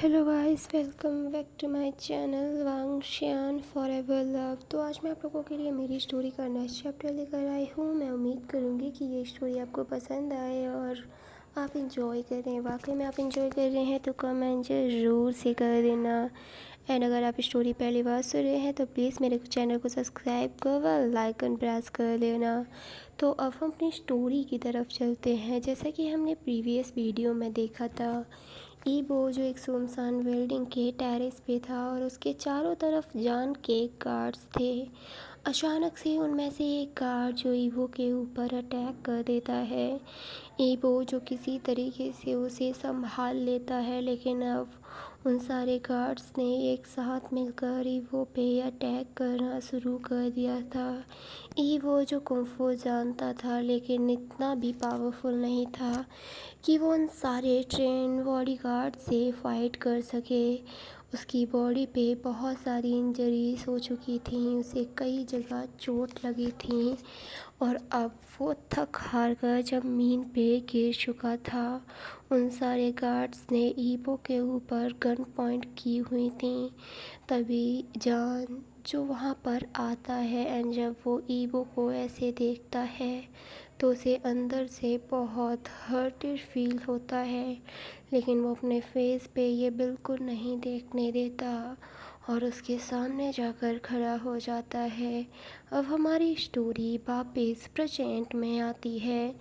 Hello guys, welcome back to my channel वांगशियान forever love. तो आज मैं आप लोगों के लिए मेरी स्टोरी का नेक्स्ट चैप्टर लेकर आई हूँ। मैं उम्मीद करूँगी कि ये स्टोरी आपको पसंद आए और आप इंजॉय करें। वाकई में आप इंजॉय कर रहे हैं तो कमेंट ज़रूर से कर देना। एंड अगर आप स्टोरी पहली बार सुन रहे हैं तो प्लीज़ मेरे चैनल को सब्सक्राइब कर व लाइकन प्रेस कर लेना। तो अब हम अपनी स्टोरी की तरफ चलते हैं। जैसा कि हमने प्रीवियस वीडियो में देखा था, ईबो जो एक सुनसान बिल्डिंग के टेरेस पे था और उसके चारों तरफ जान के गार्ड्स थे। अचानक से उनमें से एक गार्ड जो ईबो के ऊपर अटैक कर देता है। ईबो जो किसी तरीके से उसे संभाल लेता है, लेकिन अब उन सारे गार्ड्स ने एक साथ मिलकर ईवो पे अटैक करना शुरू कर दिया था। ईवो जो कुंफू जानता था, लेकिन इतना भी पावरफुल नहीं था कि वो उन सारे ट्रेन बॉडीगार्ड से फाइट कर सके। उसकी बॉडी पे बहुत सारी इंजरीज हो चुकी थी, उसे कई जगह चोट लगी थी और अब वो थक हार कर ज़मीन पे गिर चुका था। उन सारे गार्ड्स ने ईबो के ऊपर गन पॉइंट की हुई थी। तभी जान जो वहाँ पर आता है एंड जब वो ईबो को ऐसे देखता है तो उसे अंदर से बहुत हर्टेड फील होता है, लेकिन वो अपने फेस पे ये बिल्कुल नहीं देखने देता और उसके सामने जाकर खड़ा हो जाता है। अब हमारी स्टोरी वापस प्रेजेंट में आती है।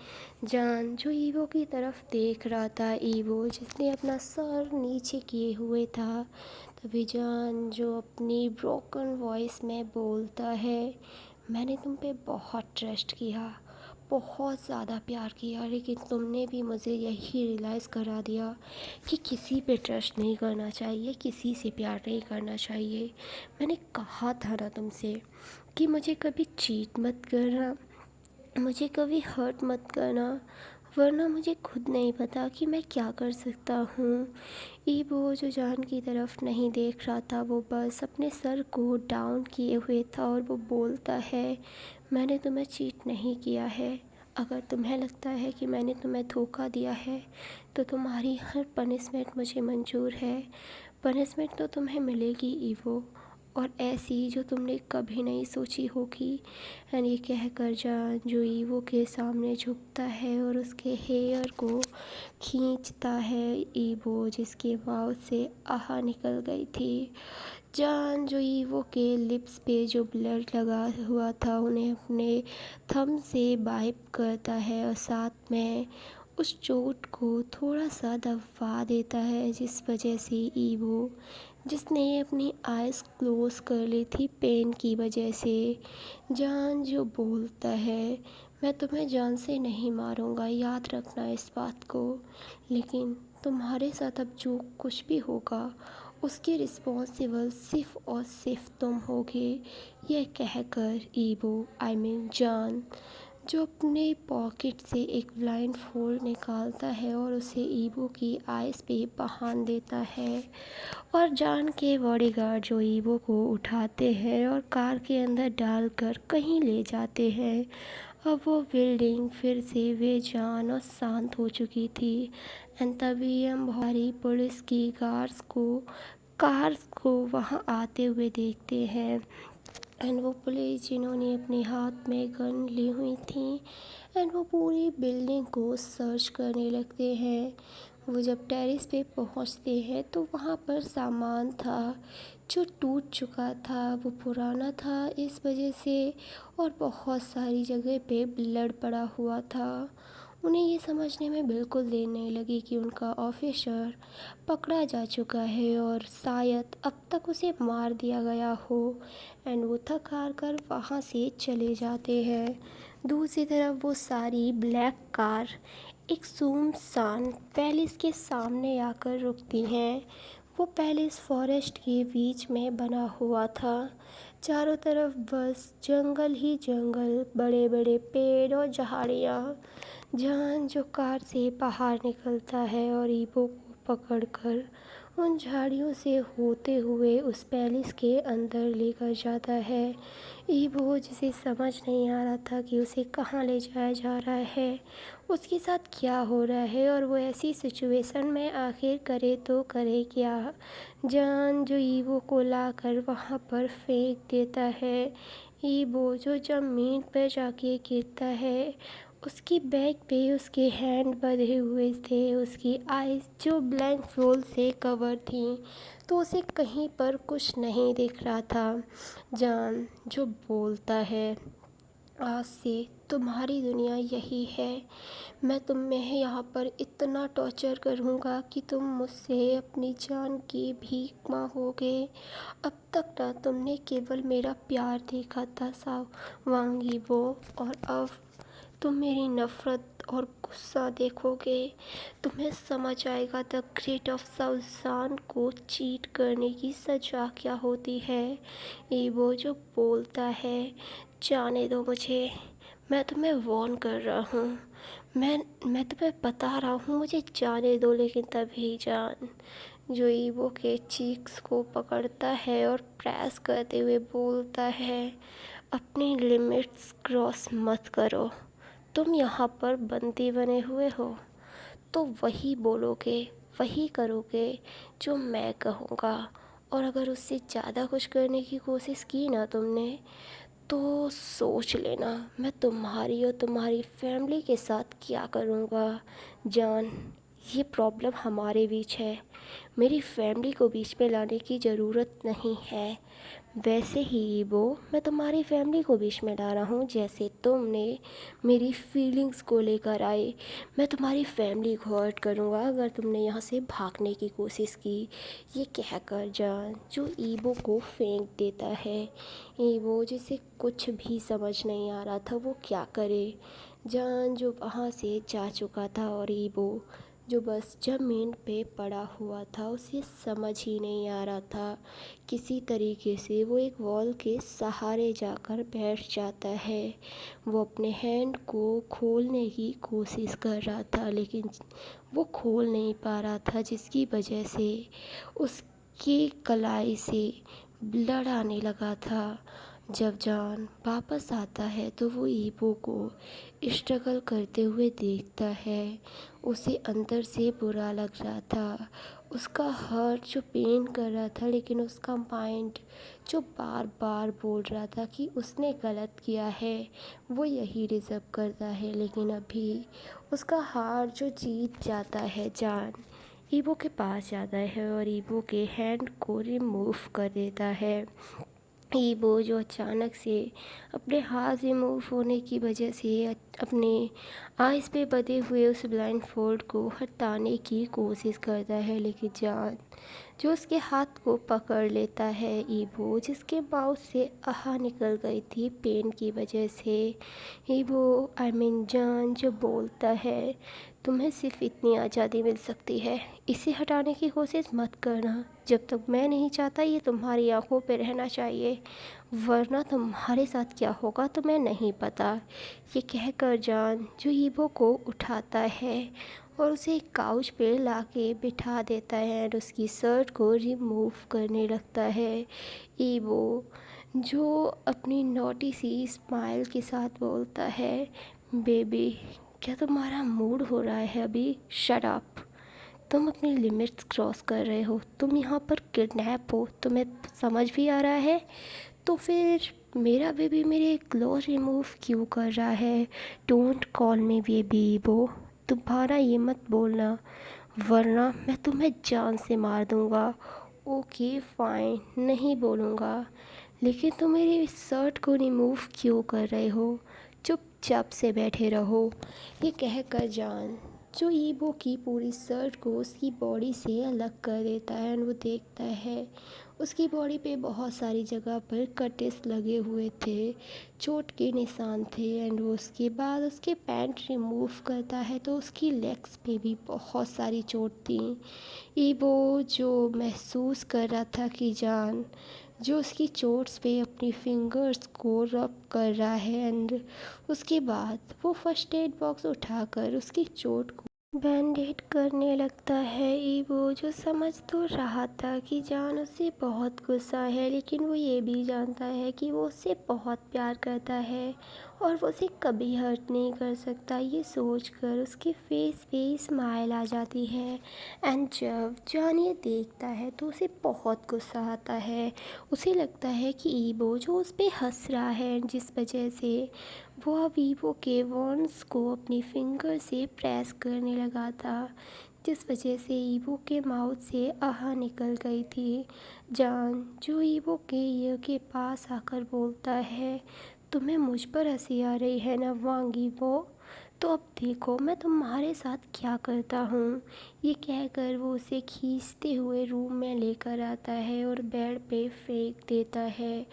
जान जो ईवो की तरफ देख रहा था, ईवो जिसने अपना सर नीचे किए हुए था, तभी जान जो अपनी ब्रोकन वॉइस में बोलता है, मैंने तुम पे बहुत ट्रस्ट किया, बहुत ज़्यादा प्यार किया, लेकिन तुमने भी मुझे यही रियलाइज़ करा दिया कि किसी पे ट्रस्ट नहीं करना चाहिए, किसी से प्यार नहीं करना चाहिए। मैंने कहा था ना तुमसे कि मुझे कभी चीट मत करना, मुझे कभी हर्ट मत करना, वरना मुझे खुद नहीं पता कि मैं क्या कर सकता हूँ। ईबो जो जान की तरफ नहीं देख रहा था, वो बस अपने सर को डाउन किए हुए था और वो बोलता है, मैंने तुम्हें चीट नहीं किया है। अगर तुम्हें लगता है कि मैंने तुम्हें धोखा दिया है तो तुम्हारी हर पनिशमेंट मुझे मंजूर है। पनिशमेंट तो तुम्हें मिलेगी ईवो, और ऐसी जो तुमने कभी नहीं सोची होगी। एंड ये कहकर जान जो ईवो के सामने झुकता है और उसके हेयर को खींचता है ईवो, जिसके माउथ से आहा निकल गई थी। जान जो ईवो के लिप्स पे जो ब्लड लगा हुआ था उन्हें अपने थंब से वाइप करता है और साथ में उस चोट को थोड़ा सा दबा देता है, जिस वजह से ईवो जिसने अपनी आइज़ क्लोज कर ली थी पेन की वजह से, जान जो बोलता है, मैं तुम्हें जान से नहीं मारूंगा, याद रखना इस बात को, लेकिन तुम्हारे साथ अब जो कुछ भी होगा उसके रिस्पॉन्सिबल सिर्फ और सिर्फ तुम होगे। यह कहकर ईबो जान जो अपने पॉकेट से एक ब्लाइंड फोल्ड निकालता है और उसे ईबो की आइज़ पे बांध देता है और जान के बॉडीगार्ड जो ईबो को उठाते हैं और कार के अंदर डालकर कहीं ले जाते हैं। अब वो बिल्डिंग फिर से बेजान और शांत हो चुकी थी। एंड तभी हम भारी पुलिस की कार्स को वहाँ आते हुए देखते हैं। एंड वो पुलिस जिन्होंने अपने हाथ में गन ली हुई थी एंड वो पूरी बिल्डिंग को सर्च करने लगते हैं। वो जब टेरेस पे पहुंचते हैं तो वहाँ पर सामान था जो टूट चुका था, वो पुराना था इस वजह से, और बहुत सारी जगह पे ब्लड पड़ा हुआ था। उन्हें ये समझने में बिल्कुल देर नहीं लगी कि उनका ऑफिसर पकड़ा जा चुका है और शायद अब तक उसे मार दिया गया हो। एंड वो थक हार कर वहाँ से चले जाते हैं। दूसरी तरफ वो सारी ब्लैक कार एक सुनसान पैलेस के सामने आकर रुकती हैं। वो पैलेस फॉरेस्ट के बीच में बना हुआ था। चारों तरफ बस जंगल ही जंगल, बड़े बड़े पेड़ और झाड़ियाँ। जान जो कार से बाहर निकलता है और ईबो को पकड़कर उन झाड़ियों से होते हुए उस पैलेस के अंदर लेकर जाता है। ईवो, जिसे समझ नहीं आ रहा था कि उसे कहाँ ले जाया जा रहा है, उसके साथ क्या हो रहा है, और वो ऐसी सिचुएशन में आखिर करे तो करे क्या। जान जो ईवो को लाकर वहाँ पर फेंक देता है। ईवो जो ज़मीन पर जाके गिरता है, उसकी बैक पे उसके हैंड बंधे हुए थे, उसकी आईज जो ब्लैंक रोल से कवर थी, तो उसे कहीं पर कुछ नहीं दिख रहा था। जान जो बोलता है, आज से तुम्हारी दुनिया यही है। मैं तुम्हें यहाँ पर इतना टॉर्चर करूँगा कि तुम मुझसे अपनी जान की भीख मांगोगे। अब तक ना तुमने केवल मेरा प्यार देखा था वांगी वो, और अब तुम मेरी नफ़रत और गुस्सा देखोगे। तुम्हें समझ आएगा द ग्रेट ऑफ साउजान को चीट करने की सज़ा क्या होती है। ईवो जो बोलता है, जाने दो मुझे, मैं तुम्हें वार्न कर रहा हूँ, मैं तुम्हें बता रहा हूँ, मुझे जाने दो। लेकिन तभी जान जो ईवो के चीक्स को पकड़ता है और प्रेस करते हुए बोलता है, अपनी लिमिट्स क्रॉस मत करो। तुम यहाँ पर बंदी बने हुए हो, तो वही बोलोगे, वही करोगे जो मैं कहूँगा। और अगर उससे ज़्यादा कुछ करने की कोशिश की ना तुमने, तो सोच लेना मैं तुम्हारी और तुम्हारी फैमिली के साथ क्या करूँगा। जान, ये प्रॉब्लम हमारे बीच है, मेरी फैमिली को बीच में लाने की ज़रूरत नहीं है। वैसे ही वो, मैं तुम्हारी फैमिली को बीच में ला रहा हूँ, जैसे तुमने मेरी फीलिंग्स को लेकर आए। मैं तुम्हारी फैमिली को हर्ट करूँगा अगर तुमने यहाँ से भागने की कोशिश की। ये कहकर जान जो ईवो को फेंक देता है। ईवो, जिसे कुछ भी समझ नहीं आ रहा था वो क्या करे। जान जो वहाँ से जा चुका था, और ईवो जो बस ज़मीन पे पड़ा हुआ था, उसे समझ ही नहीं आ रहा था। किसी तरीके से वो एक वॉल के सहारे जाकर बैठ जाता है। वो अपने हैंड को खोलने की कोशिश कर रहा था, लेकिन वो खोल नहीं पा रहा था, जिसकी वजह से उसकी कलाई से ब्लड आने लगा था। जब जान वापस आता है तो वो ईवो को स्ट्रगल करते हुए देखता है। उसे अंदर से बुरा लग रहा था, उसका हार्ट जो पेन कर रहा था, लेकिन उसका माइंड जो बार बार बोल रहा था कि उसने गलत किया है, वो यही डिज़र्व करता है। लेकिन अभी उसका हार्ट जो जीत जाता है, जान ईवो के पास जाता है और ईवो के हैंड को रिमूव कर देता है। ईवो जो अचानक से अपने हाथ रिमूव होने की वजह से अपने आइज़ पे बंधे हुए उस ब्लाइंड फोल्ड को हटाने की कोशिश करता है, लेकिन जान जो उसके हाथ को पकड़ लेता है। ईवो, जिसके माउथ से आह निकल गई थी पेन की वजह से। ईवो जान जो बोलता है, तुम्हें सिर्फ इतनी आज़ादी मिल सकती है, इसे हटाने की कोशिश मत करना। जब तक मैं नहीं चाहता ये तुम्हारी आंखों पे रहना चाहिए, वरना तुम्हारे साथ क्या होगा तुम्हें नहीं पता। ये कहकर जान जो ईवो को उठाता है और उसे एक काउच पे लाके बिठा देता है और उसकी शर्ट को रिमूव करने लगता है। ईवो जो अपनी नोटी सी स्माइल के साथ बोलता है, बेबी, क्या तुम्हारा मूड हो रहा है अभी? शट अप, तुम अपनी लिमिट्स क्रॉस कर रहे हो, तुम यहाँ पर किडनैप हो, तुम्हें समझ भी आ रहा है? तो फिर मेरा बेबी मेरे क्लोथ रिमूव क्यों कर रहा है? डोंट कॉल मी बेबी वो, तुम्हारा ये मत बोलना, वरना मैं तुम्हें जान से मार दूँगा। ओके फाइन, नहीं बोलूँगा, लेकिन तुम मेरी शर्ट को रिमूव क्यों कर रहे हो? चुपचाप से बैठे रहो। ये कहकर जान जो ईवो की पूरी शर्ट को उसकी बॉडी से अलग कर देता है, और वो देखता है उसकी बॉडी पे बहुत सारी जगह पर कटेस लगे हुए थे, चोट के निशान थे। एंड वो उसके बाद उसके पैंट रिमूव करता है तो उसकी लेग्स पे भी बहुत सारी चोट थी। ईवो जो महसूस कर रहा था कि जान जो उसकी चोट्स पे अपनी फिंगर्स को रब कर रहा है, एंड उसके बाद वो फर्स्ट एड बॉक्स उठाकर उसकी चोट को बैंडेड करने लगता है ईवो, जो समझ तो रहा था कि जान उससे बहुत गुस्सा है, लेकिन वो ये भी जानता है कि वो उससे बहुत प्यार करता है और वो उसे कभी हर्ट नहीं कर सकता। ये सोचकर उसके फेस पे स्माइल आ जाती है। एंड जब जान ये देखता है तो उसे बहुत गुस्सा आता है। उसे लगता है कि ईवो जो उस पे हंस रहा है, जिस वजह से वो अब ईवो के वॉन्स को अपनी फिंगर से प्रेस करने लगा था, जिस वजह से ईवो के माउथ से आह निकल गई थी। जान जो ईवो के ईयर के पास आकर बोलता है, तुम्हें मुझ पर हंसी आ रही है ना वांग ईवो, तो अब देखो मैं तुम्हारे साथ क्या करता हूँ। ये कहकर वो उसे खींचते हुए रूम में लेकर आता है और बेड पे फेंक देता है।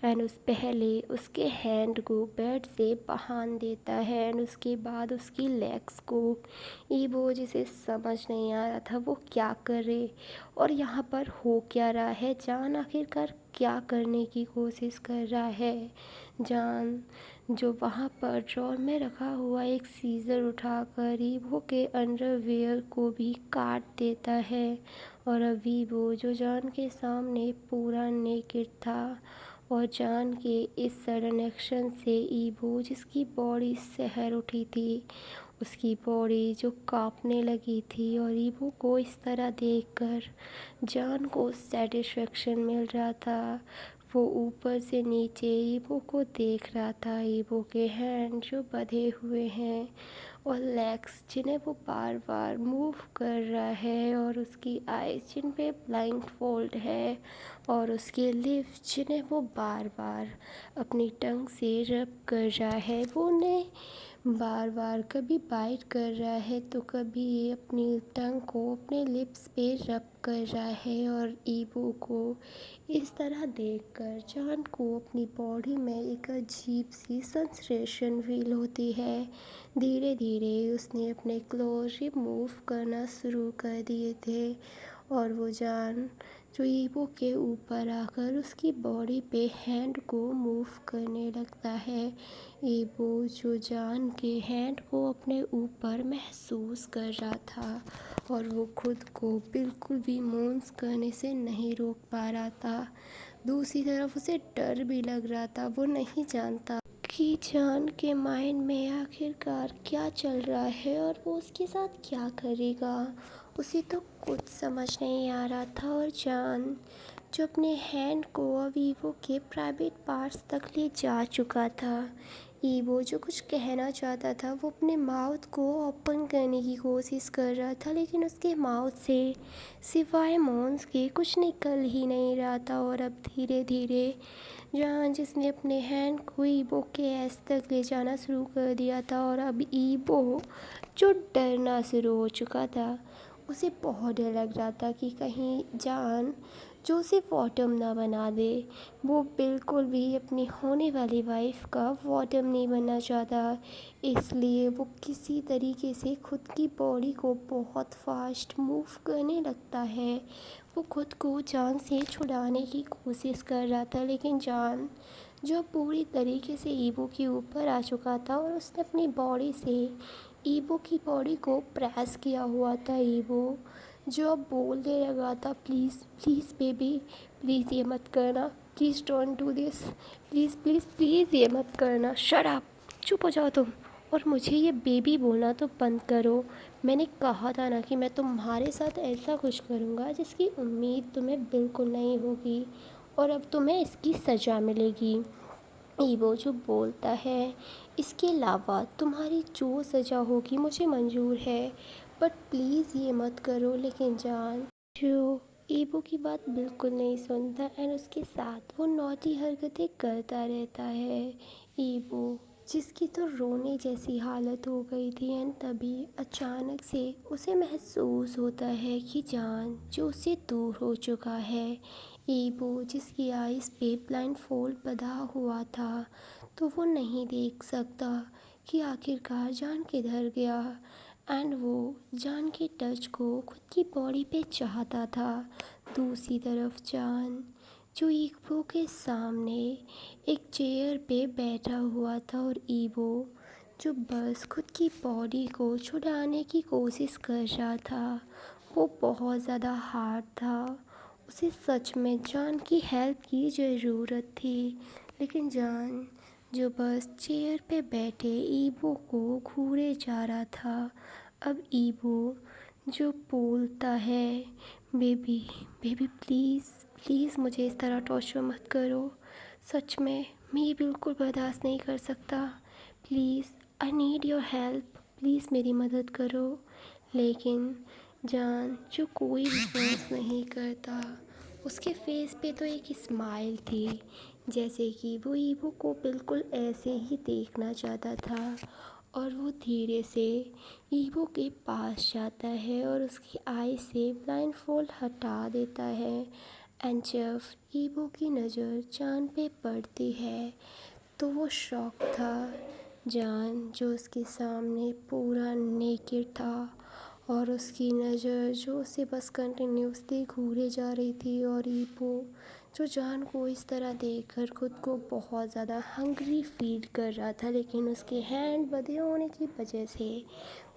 एंड उस पहले उसके हैंड को बेड से बांध देता है एंड उसके बाद उसकी लेग्स को। ईवो जिसे समझ नहीं आ रहा था वो क्या करे और यहाँ पर हो क्या रहा है, जान आखिरकार क्या करने की कोशिश कर रहा है। जान जो वहाँ पर ड्रॉर में रखा हुआ एक सीज़र उठाकर ईवो के अंडरवियर को भी काट देता है। और अब ईवो जो जान के सामने पूरा नेकेड था, और जान के इस सडन एक्शन से ईवो जिसकी बॉडी सहर उठी थी, उसकी बॉडी जो कांपने लगी थी, और ईवो को इस तरह देखकर जान को सेटिस्फेक्शन मिल रहा था। वो ऊपर से नीचे ईवो को देख रहा था। ईवो के हैंड जो बंधे हुए हैं और लेग्स जिन्हें वो बार बार मूव कर रहा है, और उसकी आईज जिन पे ब्लाइंड फोल्ड है, और उसके लिप्स जिन्हें वो बार बार अपनी टंग से रब कर रहा है। वो उन्हें बार बार कभी बाइट कर रहा है तो कभी अपनी टंग को अपने लिप्स पे रब कर रहा है। और ईवो को इस तरह देखकर जान को अपनी बॉडी में एक अजीब सी सेंसेशन फील होती है। धीरे धीरे उसने अपने क्लोज रिमूव करना शुरू कर दिए थे, और वो जान जो ईवो के ऊपर आकर उसकी बॉडी पे हैंड को मूव करने लगता है। ईवो जो जान के हैंड को अपने ऊपर महसूस कर रहा था, और वो खुद को बिल्कुल भी मूव्स करने से नहीं रोक पा रहा था। दूसरी तरफ उसे डर भी लग रहा था। वो नहीं जानता कि जान के माइंड में आखिरकार क्या चल रहा है और वो उसके साथ क्या करेगा। उसे तो कुछ समझ नहीं आ रहा था। और जान जो अपने हैंड को अब ईवो के प्राइवेट पार्ट्स तक ले जा चुका था। ईवो जो कुछ कहना चाहता था, वो अपने माउथ को ओपन करने की कोशिश कर रहा था, लेकिन उसके माउथ से सिवाय मौन्स के कुछ निकल ही नहीं रहा था। और अब धीरे धीरे जान जिसने अपने हैंड को ईवो के ऐस तक ले जाना शुरू कर दिया था, और अब ईवो जो डरना शुरू हो चुका था। उसे बहुत डर लग रहा था कि कहीं जान जो उसे बॉटम ना बना दे। वो बिल्कुल भी अपनी होने वाली वाइफ का बॉटम नहीं बनना चाहता, इसलिए वो किसी तरीके से खुद की बॉडी को बहुत फास्ट मूव करने लगता है। वो खुद को जान से छुड़ाने की कोशिश कर रहा था, लेकिन जान जो पूरी तरीके से ईवो के ऊपर आ चुका था, और उसने अपनी बॉडी से ईवो की बॉडी को प्रेस किया हुआ था। ईवो जो अब बोलने लगा था, प्लीज़ प्लीज़ बेबी, प्लीज़ ये मत करना, please don't do this, please please please ये मत करना, शट अप, चुप हो जाओ तुम, और मुझे ये बेबी बोलना तो बंद करो। मैंने कहा था ना कि मैं तुम्हारे साथ ऐसा कुछ करूँगा जिसकी उम्मीद तुम्हें बिल्कुल नहीं होगी, और अब तुम्हें इसकी सज़ा मिलेगी। ईवो जो बोलता है, इसके अलावा तुम्हारी जो सज़ा होगी मुझे मंजूर है, बट प्लीज़ ये मत करो। लेकिन जान जो ईवो की बात बिल्कुल नहीं सुनता एंड उसके साथ वो नौटी हरकतें करता रहता है। ईवो जिसकी तो रोने जैसी हालत हो गई थी, एंड तभी अचानक से उसे महसूस होता है कि जान जो उससे दूर हो चुका है। ईवो जिसकी आइज़ पे ब्लाइंड फोल्ड बंधा हुआ था, तो वो नहीं देख सकता कि आखिरकार जान किधर गया। एंड वो जान के टच को खुद की बॉडी पे चाहता था। दूसरी तरफ जान जो ईवो के सामने एक चेयर पे बैठा हुआ था, और ईवो जो बस खुद की बॉडी को छुड़ाने की कोशिश कर रहा था। वो बहुत ज़्यादा हार्ड था। उसे सच में जान की हेल्प की ज़रूरत थी। लेकिन जान जो बस चेयर पे बैठे ईबो को घूरे जा रहा था। अब ईबो जो बोलता है, बेबी बेबी प्लीज़ प्लीज़ मुझे इस तरह टॉर्चर मत करो। सच में मैं ये बिल्कुल बर्दाश्त नहीं कर सकता। Please I need your help, please मेरी मदद करो। लेकिन जान जो कोई रिस्पॉन्स नहीं करता। उसके फेस पे तो एक स्माइल थी, जैसे कि वो ईवो को बिल्कुल ऐसे ही देखना चाहता था। और वो धीरे से ईवो के पास जाता है और उसकी आई से ब्लाइंडफोल्ड हटा देता है। एंड जब ईवो की नज़र जान पे पड़ती है तो वो शॉक था। जान जो उसके सामने पूरा नेकेड था और उसकी नज़र जो उसे बस कंटिन्यूसली घूरे जा रही थी। और ईवो जो जान को इस तरह देखकर खुद को बहुत ज़्यादा हंग्री फील कर रहा था, लेकिन उसके हैंड बंधे होने की वजह से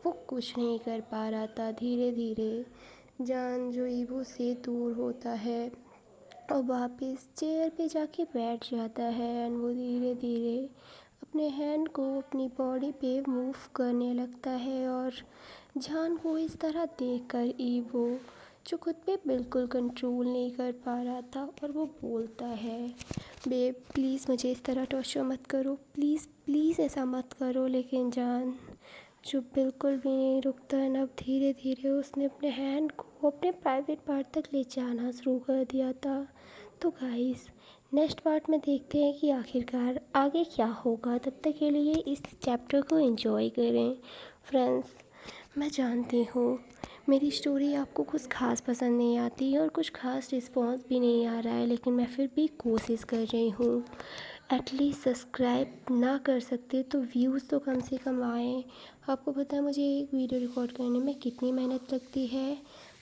वो कुछ नहीं कर पा रहा था। धीरे धीरे जान जो ईवो से दूर होता है और वापस चेयर पे जाके बैठ जाता है। एंड वो धीरे धीरे अपने हैंड को अपनी बॉडी पे मूव करने लगता है। और जान को इस तरह देखकर ईवो जो खुद पे बिल्कुल कंट्रोल नहीं कर पा रहा था और वो बोलता है, बेब प्लीज़ मुझे इस तरह टॉर्चर मत करो, प्लीज़ प्लीज़ ऐसा मत करो। लेकिन जान जो बिल्कुल भी नहीं रुकता है। अब धीरे धीरे उसने अपने हैंड को अपने प्राइवेट पार्ट तक ले जाना शुरू कर दिया था। तो गाइस नेक्स्ट पार्ट में देखते हैं कि आखिरकार आगे क्या होगा। तब तक के लिए इस चैप्टर को एंजॉय करें। फ्रेंड्स मैं जानती हूँ मेरी स्टोरी आपको कुछ ख़ास पसंद नहीं आती और कुछ ख़ास रिस्पॉन्स भी नहीं आ रहा है, लेकिन मैं फिर भी कोशिश कर रही हूँ। एटलीस्ट सब्सक्राइब ना कर सकते तो व्यूज़ तो कम से कम आए। आपको पता है मुझे एक वीडियो रिकॉर्ड करने में कितनी मेहनत लगती है।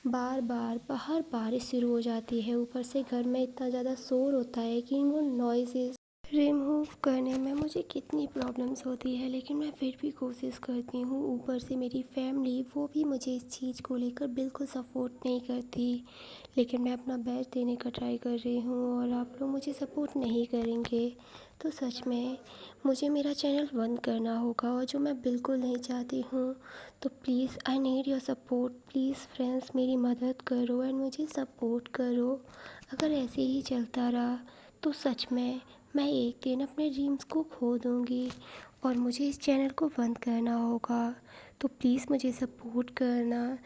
बार बार बाहर बारिश शुरू हो जाती है, ऊपर से घर में इतना ज़्यादा शोर होता है कि वो नॉइज़ेस रिमूव करने में मुझे कितनी प्रॉब्लम्स होती है, लेकिन मैं फिर भी कोशिश करती हूँ। ऊपर से मेरी फैमिली वो भी मुझे इस चीज़ को लेकर बिल्कुल सपोर्ट नहीं करती, लेकिन मैं अपना बेस्ट देने का ट्राई कर रही हूँ और आप लोग मुझे सपोर्ट नहीं करेंगे तो सच में मुझे मेरा चैनल बंद करना होगा, और जो मैं बिल्कुल नहीं चाहती हूँ। तो please I need your support, please friends मेरी मदद करो एंड मुझे सपोर्ट करो। अगर ऐसे ही चलता रहा तो सच में मैं एक दिन अपने ड्रीम्स को खो दूँगी और मुझे इस चैनल को बंद करना होगा। तो प्लीज़ मुझे सपोर्ट करना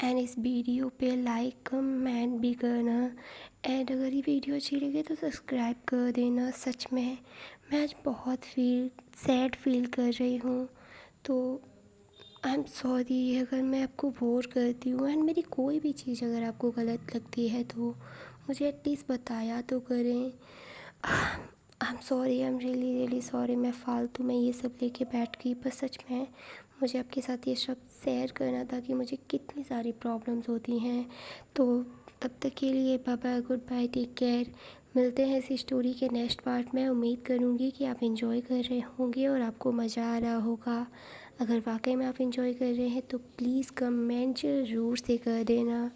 एंड इस वीडियो पे लाइक कमेंट भी करना। एंड अगर ये वीडियो अच्छी लगे तो सब्सक्राइब कर देना। सच में मैं आज बहुत सैड फील कर रही हूँ, तो आई एम सॉरी अगर मैं आपको बोर करती हूँ। एंड मेरी कोई भी चीज़ अगर आपको गलत लगती है तो मुझे एटलीस्ट बताया तो करें। I am sorry, I am really really sorry. मैं फालतू में ये सब लेके बैठ गई, पर सच में मुझे आपके साथ ये सब शेयर करना था कि मुझे कितनी सारी प्रॉब्लम्स होती हैं। तो तब तक के लिए bye bye, goodbye, take care. मिलते हैं इसी स्टोरी के नेक्स्ट पार्ट में। उम्मीद करूँगी कि आप इंजॉय कर रहे होंगे और आपको मज़ा आ रहा होगा। अगर वाकई में आप इंजॉय कर रहे हैं तो प्लीज़ कमेंट ज़रूर से कर देना।